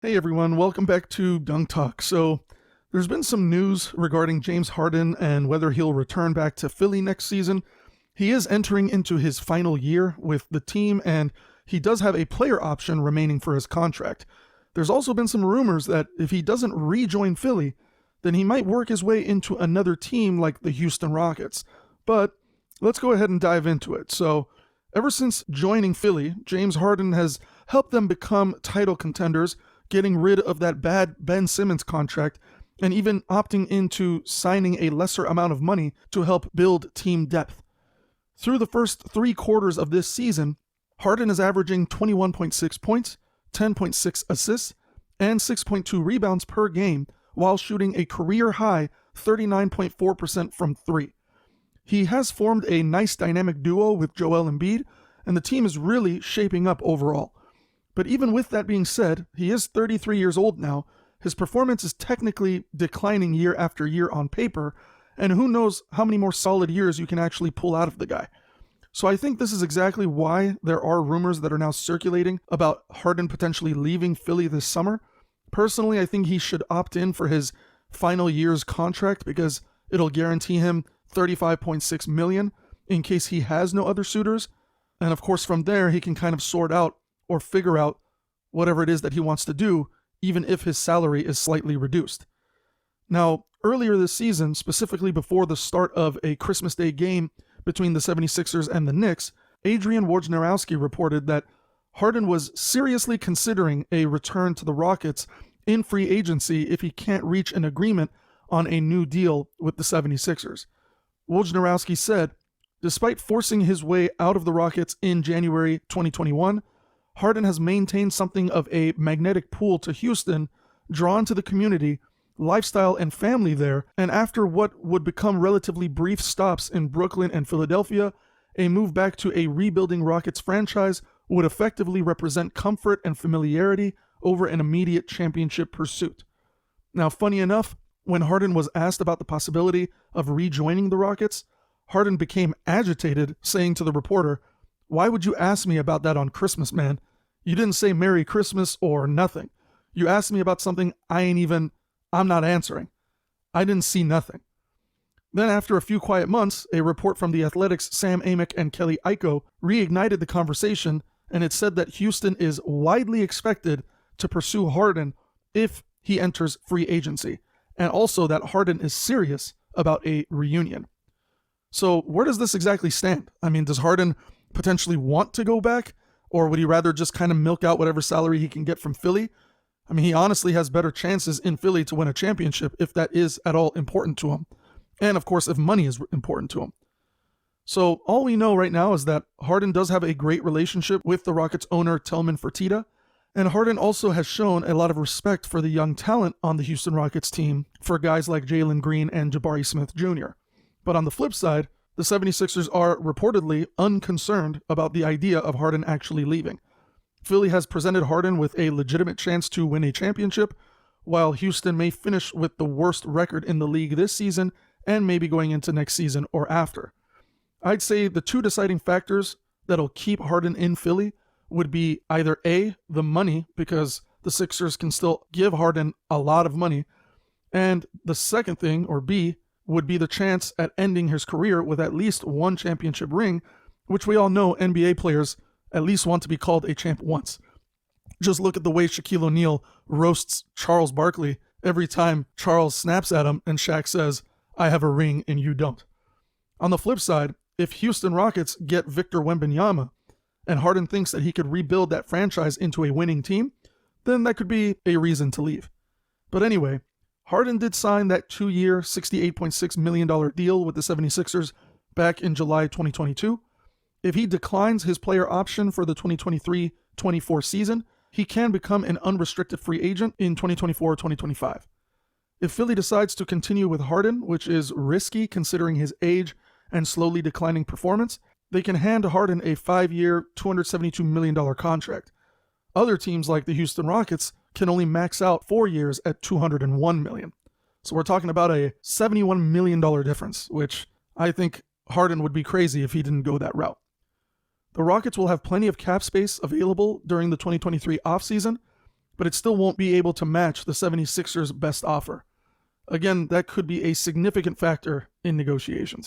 Hey everyone, welcome back to Dunk Talk. So, there's been some news regarding James Harden and whether he'll return back to Philly next season. He is entering into his final year with the team, and he does have a player option remaining for his contract. There's also been some rumors that if he doesn't rejoin Philly, then he might work his way into another team like the Houston Rockets. But let's go ahead and dive into it. So, ever since joining Philly, James Harden has helped them become title contenders, getting rid of that bad Ben Simmons contract, and even opting into signing a lesser amount of money to help build team depth. Through the first 3 quarters of this season, Harden is averaging 21.6 points, 10.6 assists, and 6.2 rebounds per game, while shooting a career-high 39.4% from three. He has formed a nice dynamic duo with Joel Embiid, and the team is really shaping up overall. But even with that being said, he is 33 years old now. His performance is technically declining year after year on paper, and who knows how many more solid years you can actually pull out of the guy. So I think this is exactly why there are rumors that are now circulating about Harden potentially leaving Philly this summer. Personally, I think he should opt in for his final year's contract because it'll guarantee him $35.6 million in case he has no other suitors. And of course, from there, he can kind of sort out or figure out whatever it is that he wants to do, even if his salary is slightly reduced. Now, earlier this season, specifically before the start of a Christmas Day game between the 76ers and the Knicks, Adrian Wojnarowski reported that Harden was seriously considering a return to the Rockets in free agency if he can't reach an agreement on a new deal with the 76ers. Wojnarowski said, despite forcing his way out of the Rockets in January 2021, Harden has maintained something of a magnetic pull to Houston, drawn to the community, lifestyle, and family there, and after what would become relatively brief stops in Brooklyn and Philadelphia, a move back to a rebuilding Rockets franchise would effectively represent comfort and familiarity over an immediate championship pursuit. Now, funny enough, when Harden was asked about the possibility of rejoining the Rockets, Harden became agitated, saying to the reporter, "Why would you ask me about that on Christmas, man? You didn't say Merry Christmas or nothing. You asked me about something I'm not answering. I didn't see nothing." Then after a few quiet months, a report from The Athletic's Sam Amick and Kelly Iko reignited the conversation, and it said that Houston is widely expected to pursue Harden if he enters free agency, and also that Harden is serious about a reunion. So where does this exactly stand? I mean, does Harden potentially want to go back, or would he rather just kind of milk out whatever salary he can get from Philly? I mean, he honestly has better chances in Philly to win a championship if that is at all important to him. And of course, if money is important to him. So all we know right now is that Harden does have a great relationship with the Rockets owner Tillman Fertitta, and Harden also has shown a lot of respect for the young talent on the Houston Rockets team for guys like Jalen Green and Jabari Smith Jr. But on the flip side, the 76ers are reportedly unconcerned about the idea of Harden actually leaving. Philly has presented Harden with a legitimate chance to win a championship, while Houston may finish with the worst record in the league this season and maybe going into next season or after. I'd say the two deciding factors that'll keep Harden in Philly would be either A, the money, because the Sixers can still give Harden a lot of money, and the second thing, or B, would be the chance at ending his career with at least one championship ring, which we all know NBA players at least want to be called a champ once. Just look at the way Shaquille O'Neal roasts Charles Barkley every time Charles snaps at him and Shaq says, "I have a ring and you don't." On the flip side, if Houston Rockets get Victor Wembanyama and Harden thinks that he could rebuild that franchise into a winning team, then that could be a reason to leave. But anyway, Harden did sign that 2-year, $68.6 million deal with the 76ers back in July 2022. If he declines his player option for the 2023-24 season, he can become an unrestricted free agent in 2024-2025. If Philly decides to continue with Harden, which is risky considering his age and slowly declining performance, they can hand Harden a 5-year, $272 million contract. Other teams like the Houston Rockets can only max out 4 years at $201 million. So we're talking about a $71 million difference, which I think Harden would be crazy if he didn't go that route. The Rockets will have plenty of cap space available during the 2023 offseason, but it still won't be able to match the 76ers' best offer. Again, that could be a significant factor in negotiations.